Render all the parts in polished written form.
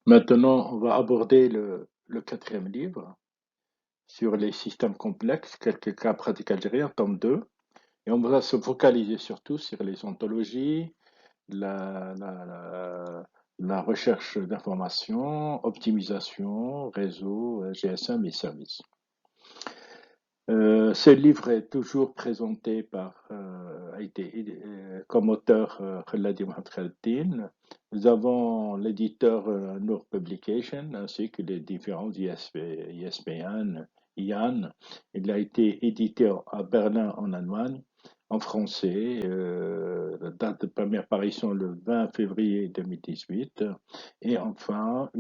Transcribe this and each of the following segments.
Maintenant, on va aborder le quatrième livre sur les systèmes complexes, quelques cas pratiques algériens, tome 2. Et on va se focaliser surtout sur les ontologies, la, la, la- la recherche d'informations, optimisation, réseau, GSM et services. Ce livre est toujours présenté a été comme auteur Khaladi Mohamed Khalil. Nous avons l'éditeur Noor Publication ainsi que les différents ISBN, IAN. Il a été édité à Berlin en Allemagne, en français. La date de première apparition le 20 février 2018. Et enfin,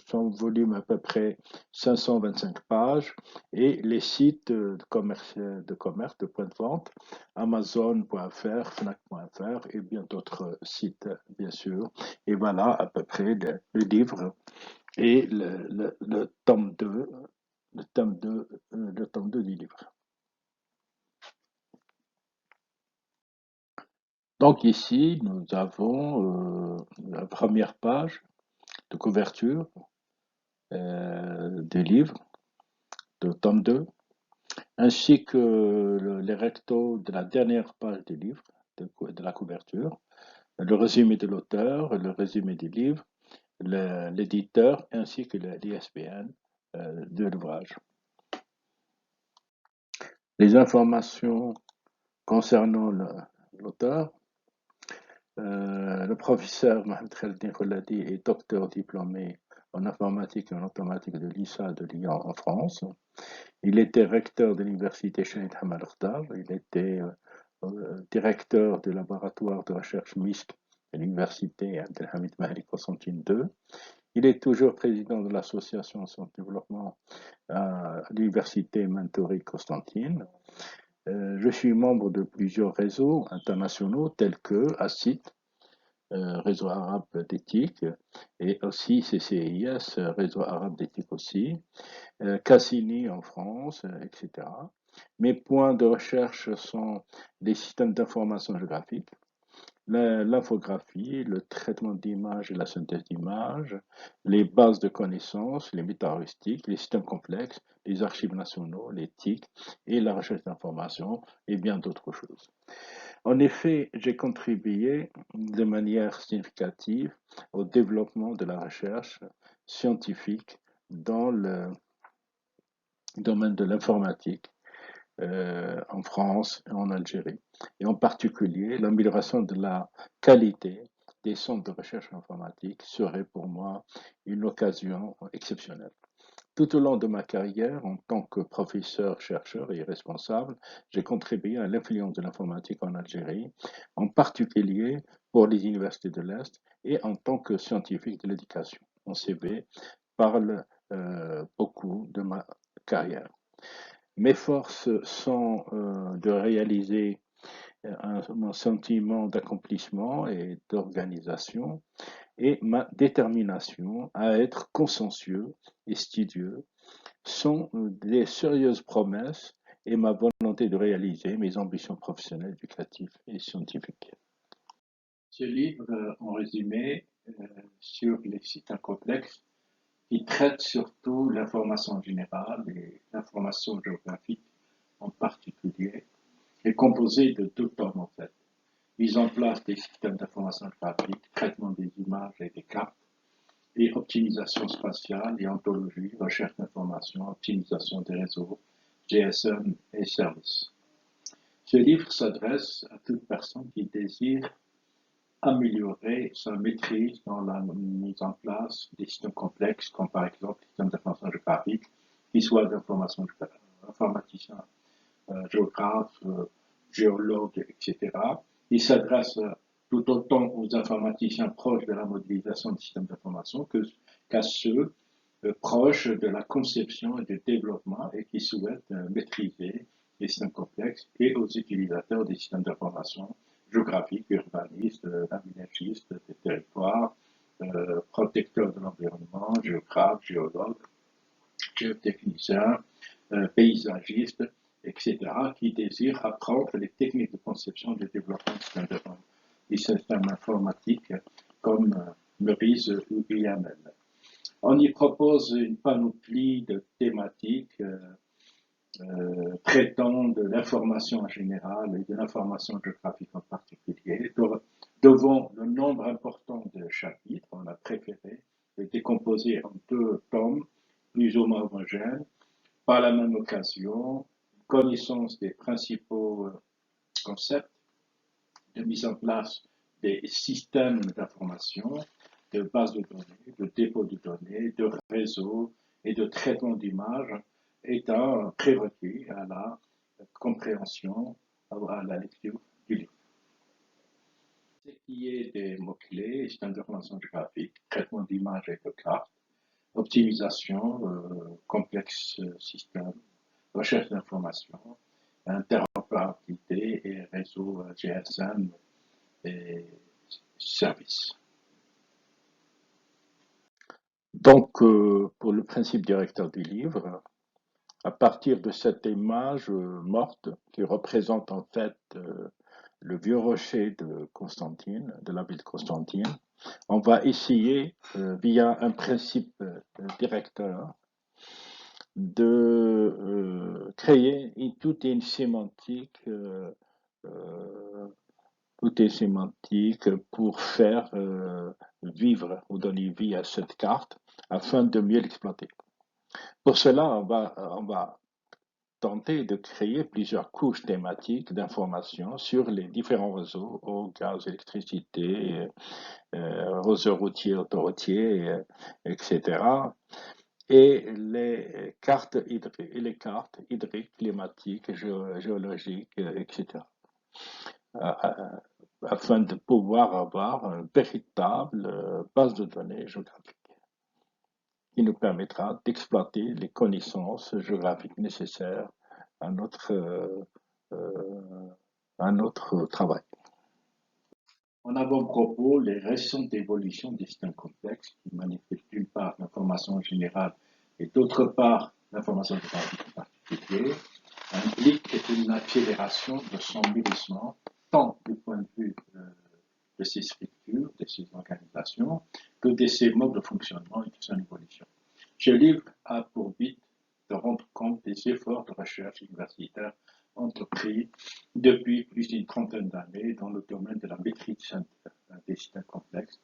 son volume à peu près 525 pages et les sites de commerce, de points de vente, Amazon.fr, Fnac.fr et bien d'autres sites, bien sûr. Et voilà à peu près le livre et le tome 2, le tome 2 du livre. Donc ici, nous avons la première page de couverture du livre, de tome 2, ainsi que les rectos de la dernière page du livre, de la couverture, le résumé de l'auteur, le résumé du livre, l'éditeur, ainsi que l'ISBN de l'ouvrage. Les informations concernant l'auteur, le professeur Mohamed Khalidin Kholadi est docteur diplômé en informatique et en automatique de l'ISA de Lyon en France. Il était recteur de l'université Shahid Hamad Khtar. Il était directeur du laboratoire de recherche mixte de l'université Abdelhamid Mahri Constantine II. Il est toujours président de l'association Son Développement à l'université Mentori Constantine. Je suis membre de plusieurs réseaux internationaux tels que ACIT, Réseau arabe d'éthique, et aussi CCIS, Réseau arabe d'éthique aussi, Cassini en France, etc. Mes points de recherche sont les systèmes d'information géographique, l'infographie, le traitement d'images et la synthèse d'images, les bases de connaissances, les métaheuristiques, les systèmes complexes, les archives nationaux, l'éthique et la recherche d'informations et bien d'autres choses. En effet, j'ai contribué de manière significative au développement de la recherche scientifique dans le domaine de l'informatique en France et en Algérie, et en particulier l'amélioration de la qualité des centres de recherche informatique serait pour moi une occasion exceptionnelle. Tout au long de ma carrière, en tant que professeur, chercheur et responsable, j'ai contribué à l'influence de l'informatique en Algérie, en particulier pour les universités de l'Est et en tant que scientifique de l'éducation. Mon CV parle beaucoup de ma carrière. Mes forces sont de réaliser mon sentiment d'accomplissement et d'organisation et ma détermination à être consciencieux et studieux sont des sérieuses promesses et ma volonté de réaliser mes ambitions professionnelles, éducatives et scientifiques. Ce livre, en résumé, sur les sites complexes, il traite surtout l'information générale et l'information géographique en particulier, est composé de deux tomes en fait. Mise en place des systèmes d'information graphique, traitement des images et des cartes, et optimisation spatiale et ontologie, recherche d'information, optimisation des réseaux, GSM et services. Ce livre s'adresse à toute personne qui désire améliorer sa maîtrise dans la mise en place des systèmes complexes, comme par exemple les systèmes d'information géographique, qui soient d'information informaticien, géographe, géologue, etc. Il s'adresse tout autant aux informaticiens proches de la modélisation du système d'information qu'à ceux proches de la conception et du développement et qui souhaitent maîtriser les systèmes complexes et aux utilisateurs des systèmes d'information géographiques, urbanistes, aménagistes des territoires, protecteurs de l'environnement, géographes, géologues, géotechniciens, paysagistes, etc., qui désirent apprendre les techniques de conception et de développement des systèmes informatiques comme Meurice ou IAML. On y propose une panoplie de thématiques traitant de l'information en général et de l'information géographique en particulier. Devant le nombre important de chapitres, on a préféré les décomposer en deux tomes plus ou moins homogènes, par la même occasion, connaissance des principaux concepts de mise en place des systèmes d'information, de bases de données, de dépôt de données, de réseaux et de traitement d'images est un prérequis à la compréhension, à la lecture du livre. Ce qui est des mots-clés, système d'information géographique, traitement d'images et de cartes, optimisation, complexe système, recherche d'informations, interopérabilité et réseau GSM et services. Donc, pour le principe directeur du livre, à partir de cette image morte qui représente en fait le vieux rocher de Constantine, de la ville de Constantine, on va essayer, via un principe directeur, de créer toute une sémantique, toute une sémantique pour faire vivre ou donner vie à cette carte afin de mieux l'exploiter. Pour cela, on va tenter de créer plusieurs couches thématiques d'informations sur les différents réseaux, eau, gaz, électricité, réseaux routiers, autoroutiers, etc. Et les cartes hydriques, climatiques, géologiques, etc. Afin de pouvoir avoir une véritable base de données géographique qui nous permettra d'exploiter les connaissances géographiques nécessaires à euh, à notre travail. En avant-propos, les récentes évolutions des systèmes complexes qui manifestent d'une part l'information générale et d'autre part l'information géographique en particulier impliquent une accélération de son mûrissement tant du point de vue de ses structures, de ses organisations, que de ses modes de fonctionnement et de son évolution. Ce livre a pour but de rendre compte des efforts de recherche universitaire entrepris depuis plus d'une trentaine d'années dans le domaine de la maîtrise des systèmes complexes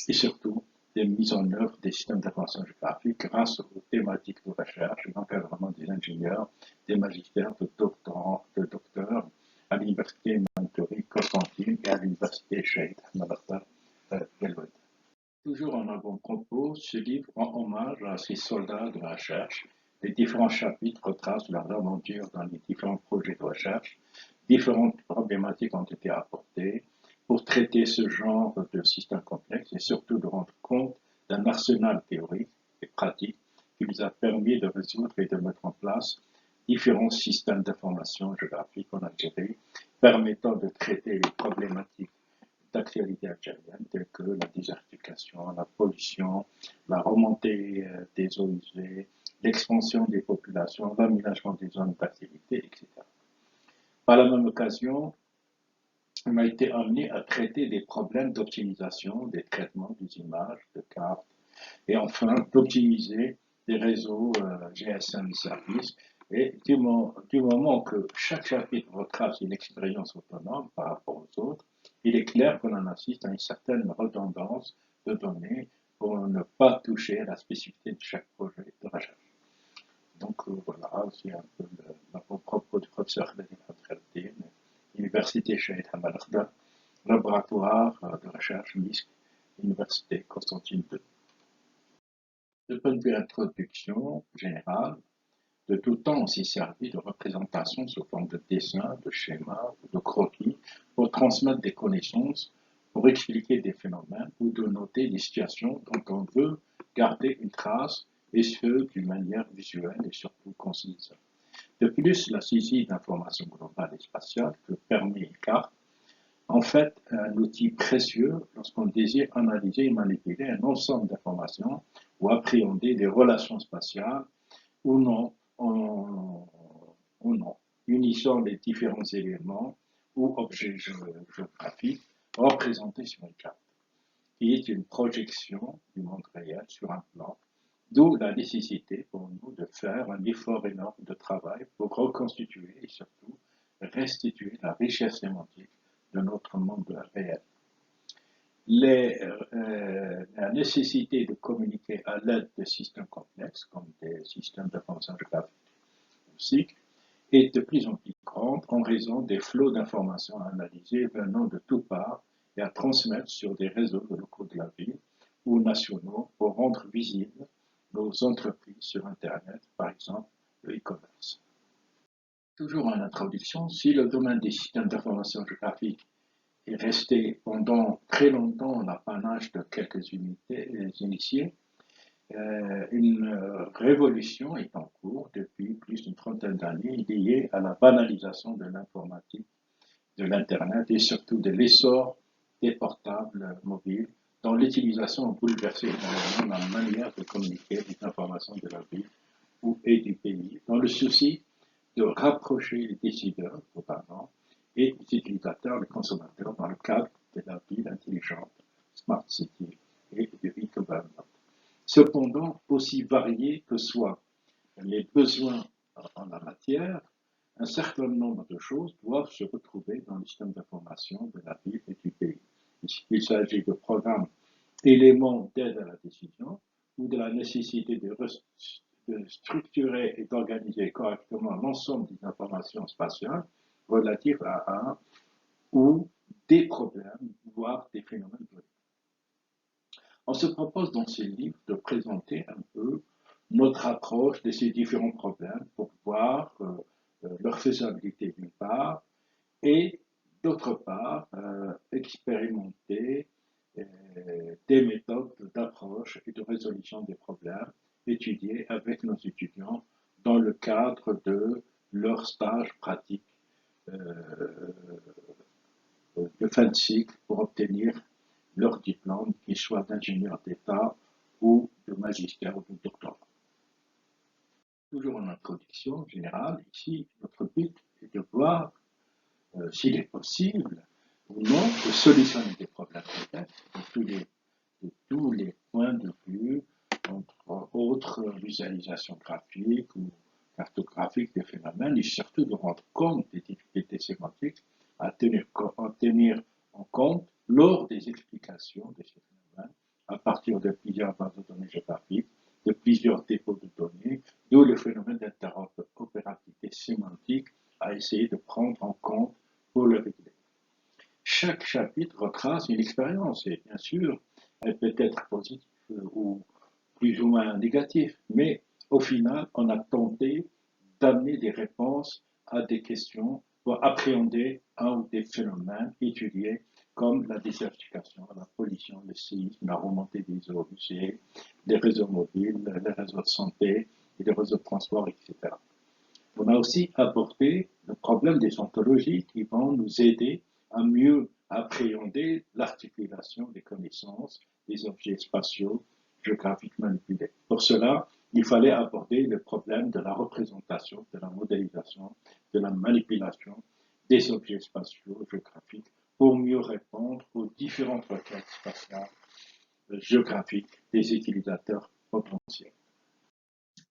et surtout des mises en œuvre des systèmes d'information géographique grâce aux thématiques de recherche et d'encadrement des ingénieurs, des magistères, de docteurs à l'université Montori Constantine et à l'université Shade Malata Belgrade. Toujours en avant-propos, ce livre rend hommage à ces soldats de la recherche. Les différents chapitres retracent leur aventure dans les différents projets de recherche. Différentes problématiques ont été apportées pour traiter ce genre de système complexe et surtout de rendre compte d'un arsenal théorique et pratique qui nous a permis de résoudre et de mettre en place différents systèmes d'information géographique en Algérie, permettant de traiter les problématiques d'actualité algérienne telles que la désertification, la pollution, la remontée des eaux usées, l'expansion des populations, l'aménagement des zones d'activité, etc. Par la même occasion, on a été amené à traiter des problèmes d'optimisation des traitements des images, de cartes, et enfin d'optimiser des réseaux GSM services. Et du moment que chaque chapitre retrace une expérience autonome par rapport aux autres, il est clair que l'on assiste à une certaine redondance de données pour ne pas toucher à la spécificité de chaque projet de recherche. Donc voilà, c'est un peu le propos du professeur Khaled Abdeldine, Université Shahid Hamad Akhtar, laboratoire de recherche MISC, Université Constantine II. De point de vue introduction générale, de tout temps on s'est servi de représentations sous forme de dessins, de schémas ou de croquis pour transmettre des connaissances, pour expliquer des phénomènes ou de noter des situations dont on veut garder une trace et ce d'une manière visuelle et surtout concise. De plus, la saisie d'informations globales et spatiales que permet une carte en fait un outil précieux lorsqu'on désire analyser et manipuler un ensemble d'informations ou appréhender des relations spatiales ou non, ou non, unissant les différents éléments ou objets géographiques représentés sur une carte, qui est une projection du monde réel sur un plan D'où la nécessité pour nous de faire un effort énorme de travail pour reconstituer et surtout restituer la richesse sémantique de notre monde réel. La nécessité de communiquer à l'aide de systèmes complexes, comme des systèmes d'information géographique, est de plus en plus grande en raison des flots d'informations à analyser venant de toutes parts et à transmettre sur des réseaux de locaux de la ville ou nationaux pour rendre visibles nos entreprises sur Internet, par exemple le e-commerce. Toujours en introduction, si le domaine des systèmes d'information géographique est resté pendant très longtemps l'apanage de quelques initiés, une révolution est en cours depuis plus d'une trentaine d'années liée à la banalisation de l'informatique, de l'Internet et surtout de l'essor des portables mobiles dont l'utilisation a bouleversé énormément la manière de communiquer les informations de la ville et du pays dans le souci de rapprocher les décideurs, notamment, et les utilisateurs, les consommateurs, dans le cadre de la ville intelligente, Smart City et du e-government. Cependant, aussi variés que soient les besoins en la matière, un certain nombre de choses doivent se retrouver dans le système d'information de la ville et du pays. Il s'agit de programmes éléments d'aide à la décision ou de la nécessité de structurer et d'organiser correctement l'ensemble des informations spatiales relatives à un ou des problèmes, voire des phénomènes donnés. On se propose dans ce livre de présenter un peu notre approche de ces différents problèmes pour voir leur faisabilité d'une part et d'autre part expérimenter des méthodes d'approche et de résolution des problèmes étudiés avec nos étudiants dans le cadre de leur stage pratique de fin de cycle pour obtenir leur diplôme, qu'ils soient d'ingénieur d'État ou de magistère ou de doctorat. Toujours en introduction générale, ici, notre but est de voir s'il est possible ou non de solutionner des problèmes complexes de tous les points de vue, entre autres visualisation graphique ou cartographique des phénomènes, et surtout de rendre compte des difficultés sémantiques à tenir en compte lors des explications de ces phénomènes à partir de plusieurs bases de données géographiques, de plusieurs dépôts de données, d'où le phénomène d'interopérabilité sémantique à essayer de prendre en compte pour le régler. Chaque chapitre retrace une expérience et bien sûr, elle peut être positive ou plus ou moins négative, mais au final, on a tenté d'amener des réponses à des questions pour appréhender un ou des phénomènes étudiés comme la désertification, la pollution, le séisme, la remontée des eaux usées, les réseaux mobiles, les réseaux de santé et les réseaux de transport, etc. On a aussi abordé le problème des ontologies qui vont nous aider à mieux appréhender l'articulation des connaissances des objets spatiaux géographiques manipulés. Pour cela, il fallait aborder le problème de la représentation, de la modélisation, de la manipulation des objets spatiaux géographiques pour mieux répondre aux différentes requêtes spatiales géographiques des utilisateurs potentiels.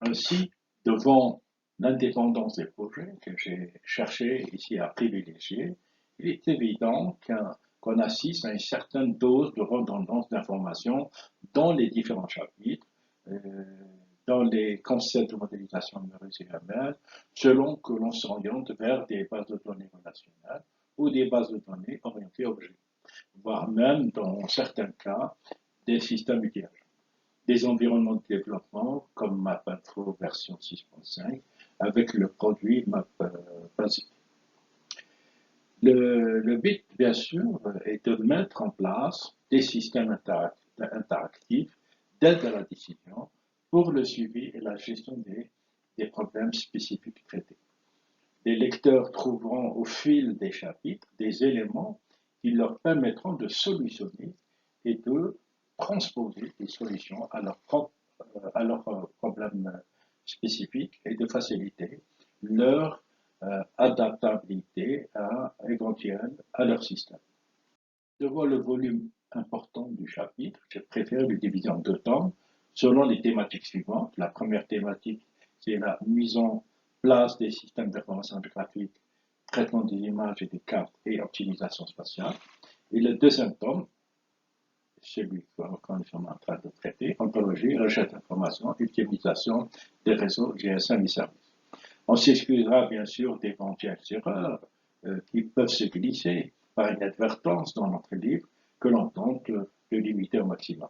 Ainsi, devant l'indépendance des projets que j'ai cherché ici à privilégier, il est évident qu'on assiste à une certaine dose de redondance d'informations dans les différents chapitres, euh, dans les concepts de modélisation numérique et UML, selon que l'on s'oriente vers des bases de données relationnelles ou des bases de données orientées objets, voire même, dans certains cas, des systèmes utilisés des environnements de développement comme MapInfo version 6.5 avec le produit MapBasic. Le but, bien sûr, est de mettre en place des systèmes interactifs d'aide à la décision pour le suivi et la gestion des problèmes spécifiques traités. Les lecteurs trouveront au fil des chapitres des éléments qui leur permettront de solutionner et de transposer des solutions à leurs problèmes spécifiques et de faciliter leur adaptabilité éventuelle à leur système. Devant le volume important du chapitre, j'ai préféré le diviser en deux temps selon les thématiques suivantes. La première thématique, c'est la mise en place des systèmes d'information graphique, traitement des images et des cartes et optimisation spatiale. Et le deuxième tome, celui que nous sommes en train de traiter, ontologie, recherche d'information, utilisation des réseaux GSM et services. On s'excusera bien sûr d'éventuelles erreurs qui peuvent se glisser par inadvertance dans notre livre que l'on tente de limiter au maximum.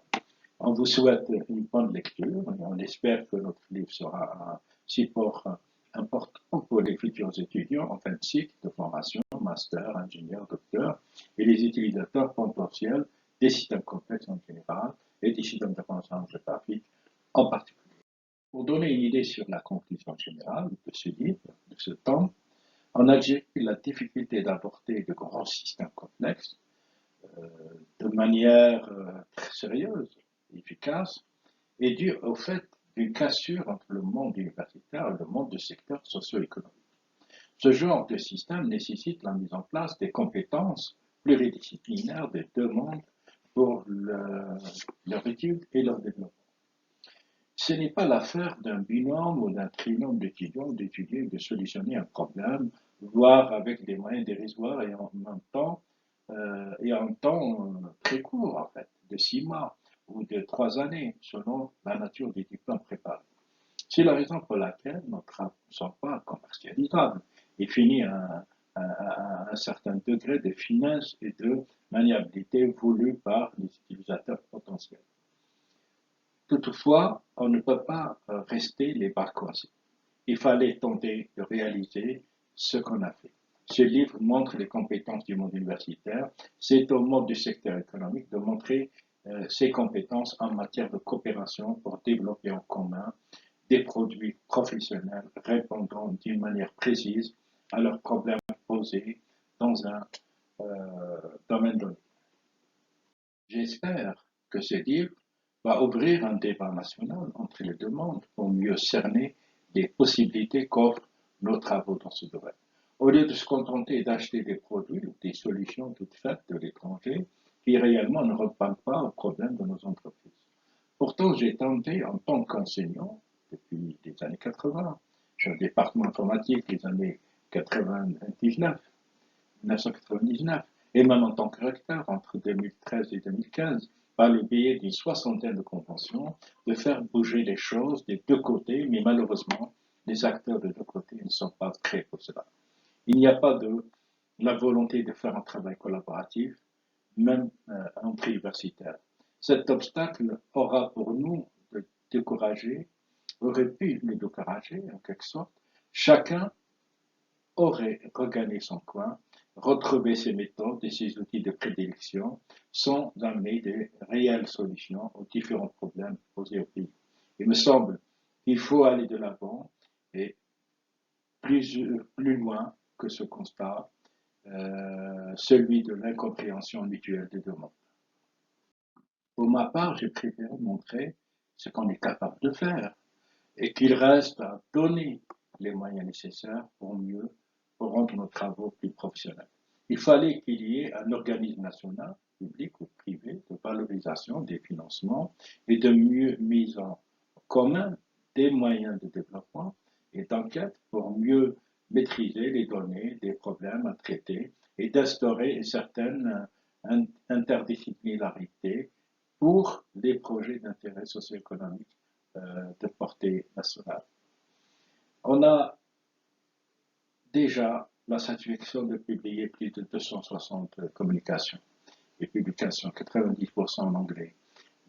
On vous souhaite une bonne lecture et on espère que notre livre sera un support important pour les futurs étudiants en fin de cycle de formation, master, ingénieur, docteur et les utilisateurs potentiels des systèmes complexes en général et des systèmes d'information géographique en particulier. Pour donner une idée sur la conclusion générale de ce livre, de ce tome, on a dit que la difficulté d'aborder de grands systèmes complexes euh, de manière très sérieuse et efficace est due au fait d'une cassure entre le monde universitaire et le monde du secteur socio-économique. Ce genre de système nécessite la mise en place des compétences pluridisciplinaires des deux mondes pour leur étude et leur développement. Ce n'est pas l'affaire d'un binôme ou d'un trinôme d'étudiants d'étudier et de solutionner un problème, voire avec des moyens dérisoires et en temps très court, en fait, de 6 mois ou de 3 années, selon la nature des diplômes préparés. C'est la raison pour laquelle nos travaux ne sont pas commercialisables et finissent à un certain degré de finesse et de maniabilité voulu par les utilisateurs potentiels. Toutefois, on ne peut pas rester les bras croisés. Il fallait tenter de réaliser ce qu'on a fait. Ce livre montre les compétences du monde universitaire. C'est au monde du secteur économique de montrer ses compétences en matière de coopération pour développer en commun des produits professionnels répondant d'une manière précise à leurs problèmes posés dans un domaine donné. J'espère que ce livre va ouvrir un débat national entre les deux mondes pour mieux cerner les possibilités qu'offrent nos travaux dans ce domaine. Au lieu de se contenter d'acheter des produits ou des solutions toutes faites de l'étranger qui réellement ne répondent pas aux problèmes de nos entreprises. Pourtant, j'ai tenté en tant qu'enseignant depuis les années 80, j'ai un département informatique des années 99, 1999, et même en tant que recteur entre 2013 et 2015, par le biais d'une soixantaine de conventions, de faire bouger les choses des deux côtés, mais malheureusement, les acteurs des deux côtés ne sont pas prêts pour cela. Il n'y a pas de la volonté de faire un travail collaboratif, même entre universitaires. Cet obstacle aura pour nous de décourager, aurait pu nous décourager en quelque sorte. Chacun aurait regagné son coin, retrouvé ses méthodes et ses outils de prédilection sans amener de réelles solutions aux différents problèmes posés au pays. Il me semble qu'il faut aller de l'avant et plus loin que ce constat, celui de l'incompréhension mutuelle des deux mondes. Pour ma part, j'ai préféré montrer ce qu'on est capable de faire et qu'il reste à donner les moyens nécessaires pour rendre nos travaux plus professionnels. Il fallait qu'il y ait un organisme national, public ou privé, de valorisation des financements et de mieux mise en commun des moyens de développement et d'enquête pour mieux maîtriser les données des problèmes à traiter et d'instaurer une certaine interdisciplinarité pour les projets d'intérêt socio-économique de portée nationale. On a déjà la satisfaction de publier plus de 260 communications et publications, 90% en anglais,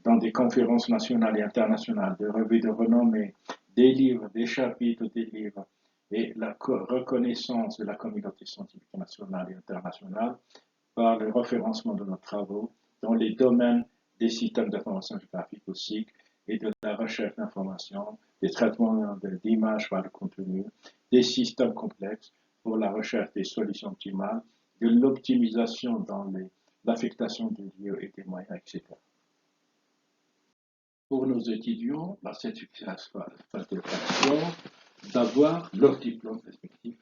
dans des conférences nationales et internationales, des revues de renommée, des livres, des chapitres des livres, et la reconnaissance de la communauté scientifique nationale et internationale par le référencement de nos travaux dans les domaines des systèmes d'information géographique au SIG et de la recherche d'information, des traitements d'images par le contenu, des systèmes complexes pour la recherche des solutions optimales, de l'optimisation dans l'affectation des lieux et des moyens, etc. Pour nos étudiants, la satisfaction d'avoir leur diplôme respectif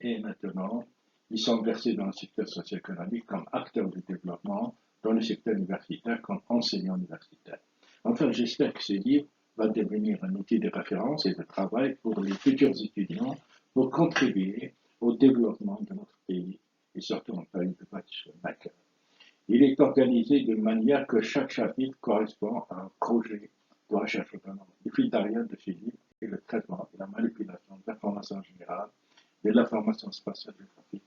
et maintenant, ils sont versés dans le secteur socio-économique comme acteurs de développement, dans le secteur universitaire comme enseignants universitaires. Enfin, j'espère que ce livre va devenir un outil de référence et de travail pour les futurs étudiants pour contribuer au développement de notre pays et surtout en pays de Maghreb. Il est organisé de manière que chaque chapitre correspond à un projet de recherche autonome. Le fil d'Ariane de ce livre est le traitement et la manipulation de l'information générale, de l'information spatiale géographique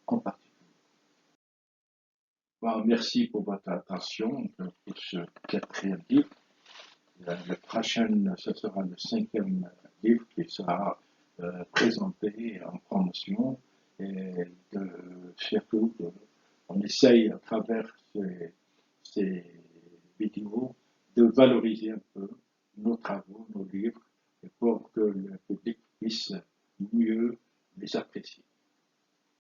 en particulier. Bon, merci pour votre attention pour ce quatrième livre. Le prochain, ce sera le cinquième livre qui sera présenté en promotion et surtout on essaye à travers ces vidéos de valoriser un peu nos travaux, nos livres, pour que le public puisse mieux les apprécier.